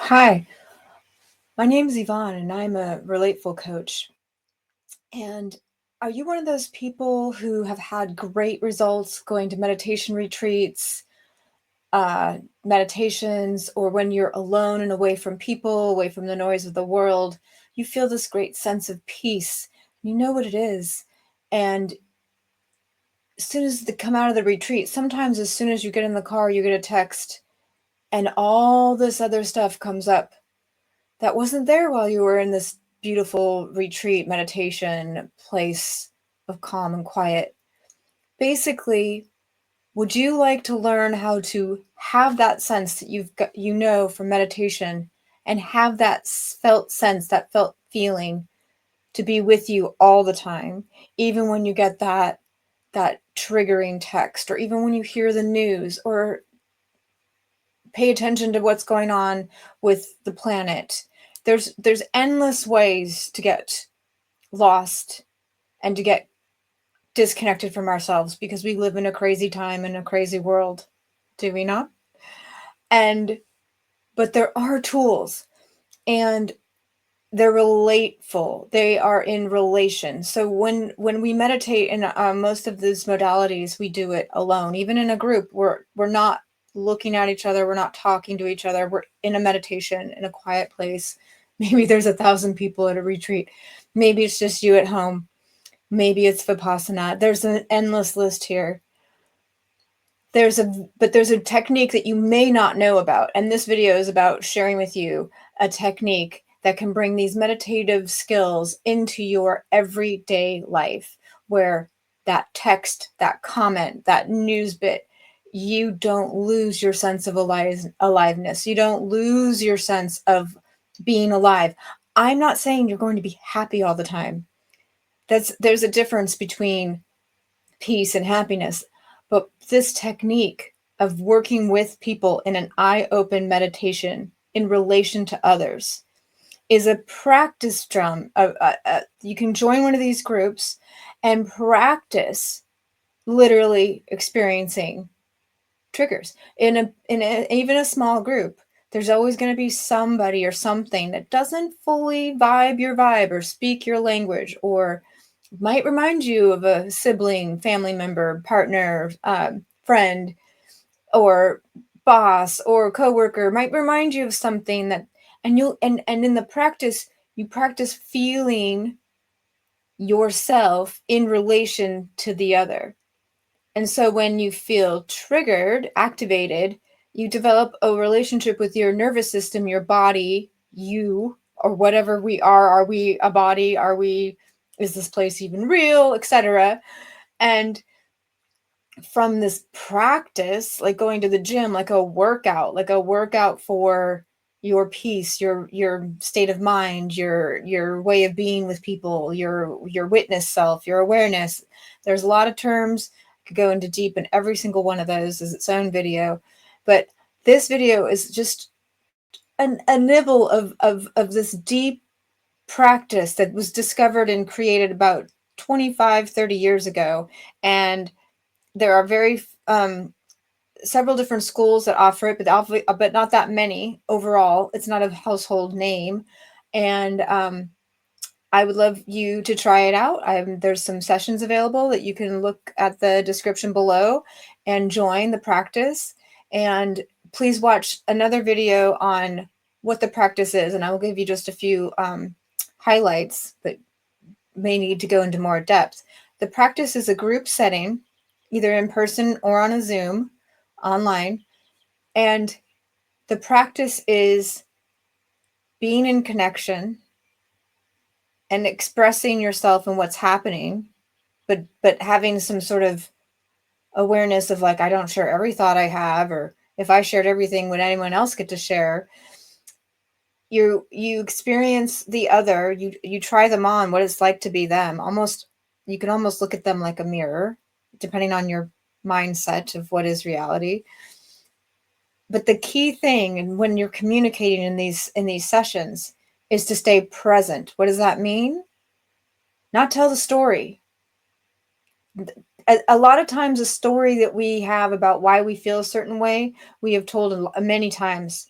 Hi, my name is Yvonne and I'm a Relateful coach. And are you one of those people who have had great results going to meditation retreats, meditations, or when you're alone and away from people, away from the noise of the world, you feel this great sense of peace. You know what it is. And as soon as they come out of the retreat, sometimes as soon as you get in the car, you get a text and all this other stuff comes up that wasn't there while you were in this beautiful retreat meditation place of calm and quiet. Basically, would you like to learn how to have that sense that you've got, from meditation, and have that felt sense, that felt feeling to be with you all the time, even when you get that triggering text, or even when you hear the news, or pay attention to what's going on with the planet. There's endless ways to get lost and to get disconnected from ourselves because we live in a crazy time in a crazy world, do we not? And but there are tools, and they're relateful. They are in relation. So when we meditate in most of these modalities, we do it alone. Even in a group, we're not looking at each other. We're not talking to each other. We're in a meditation in a quiet place. Maybe there's 1,000 people at a retreat. Maybe it's just you at home. Maybe it's Vipassana. There's an endless list here. There's a technique that you may not know about, and this video is about sharing with you a technique that can bring these meditative skills into your everyday life, where that text, that comment, that news bit, you don't lose your sense of aliveness. You don't lose your sense of being alive. I'm not saying you're going to be happy all the time. There's a difference between peace and happiness. But this technique of working with people in an eye-open meditation in relation to others is a practice drum. You can join one of these groups and practice literally experiencing triggers in even a small group. There's always going to be somebody or something that doesn't fully vibe your vibe or speak your language, or might remind you of a sibling, family member, partner, friend, or boss or coworker. Might remind you of something that, and in the practice, you practice feeling yourself in relation to the other. And so when you feel triggered, activated, you develop a relationship with your nervous system, your body, you, or whatever we are. Are we a body? Is this place even real, etc.? And from this practice, like going to the gym, like a workout for your peace, your state of mind, your way of being with people, your witness self, your awareness. There's a lot of terms. I could go into deep in every single one of those as its own video, but this video is just a nibble of this deep practice that was discovered and created about 25-30 years ago. And there are several different schools that offer it, but not that many overall. It's not a household name. And I would love you to try it out. There's some sessions available that you can look at the description below and join the practice. And please watch another video on what the practice is, and I will give you just a few highlights, but may need to go into more depth. The practice is a group setting, either in person or on a Zoom online. And the practice is being in connection and expressing yourself and what's happening, but having some sort of awareness of, like, I don't share every thought I have, or if I shared everything, would anyone else get to share? You experience the other, you try them on, what it's like to be them. You can almost look at them like a mirror, depending on your mindset of what is reality. But the key thing, and when you're communicating in these sessions, is to stay present. What does that mean? Not tell the story. A lot of times, a story that we have about why we feel a certain way, we have told many times.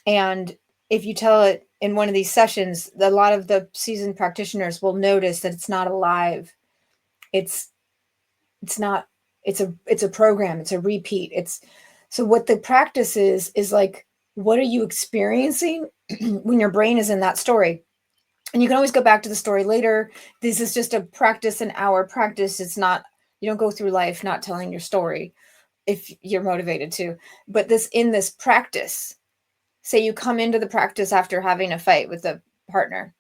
And if you tell it in one of these sessions, a lot of the seasoned practitioners will notice that it's not alive. It's not, it's a program, it's a repeat. It's so what the practice is like, what are you experiencing when your brain is in that story? And you can always go back to the story later. This is just a practice, an hour practice. It's not, you don't go through life not telling your story if you're motivated to. But this, in this practice, say you come into the practice after having a fight with a partner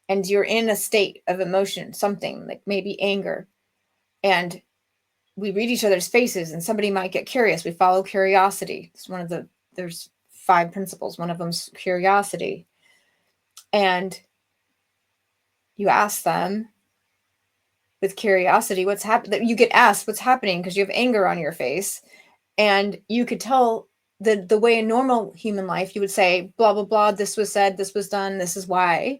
and you're in a state of emotion, something like maybe anger, and we read each other's faces and somebody might get curious. We follow curiosity. It's one of the, there's 5 principles. One of them's curiosity. And you ask them with curiosity, what's happening? You get asked what's happening because you have anger on your face. And you could tell the way in normal human life, you would say, blah, blah, blah, this was said, this was done, this is why.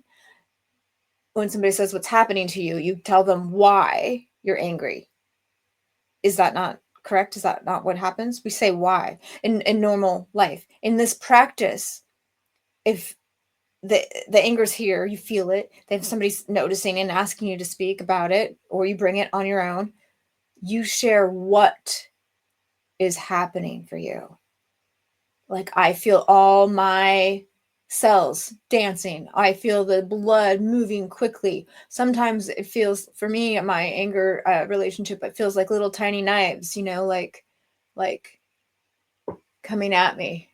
When somebody says what's happening to you, you tell them why you're angry. Is that not correct? Is that not what happens? We say why in normal life. In this practice, if the anger's here, you feel it, then somebody's noticing and asking you to speak about it, or you bring it on your own, you share what is happening for you. Like, I feel all my cells dancing. I feel the blood moving quickly. Sometimes it feels, for me, my anger relationship, it feels like little tiny knives, like coming at me.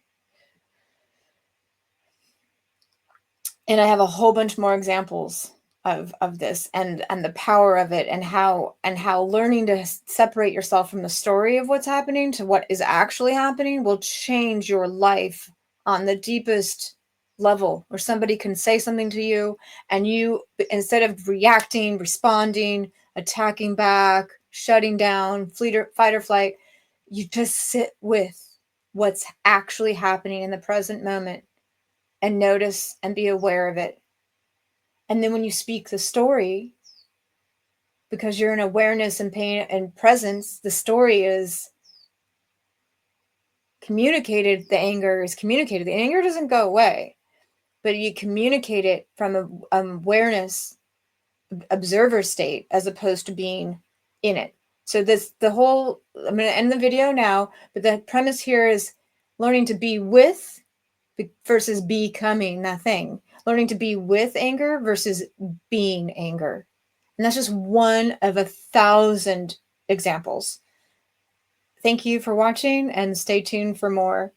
And I have a whole bunch more examples of this and the power of it, and how learning to separate yourself from the story of what's happening to what is actually happening will change your life on the deepest level, where somebody can say something to you and you, instead of reacting, responding, attacking back, shutting down, fight or flight, you just sit with what's actually happening in the present moment and notice and be aware of it. And then when you speak the story, because you're in awareness and pain and presence, the story is communicated. The anger is communicated. The anger doesn't go away, but you communicate it from an awareness, observer state, as opposed to being in it. So I'm going to end the video now, but the premise here is learning to be with versus becoming that thing. Learning to be with anger versus being anger. And that's just one of 1,000 examples. Thank you for watching, and stay tuned for more.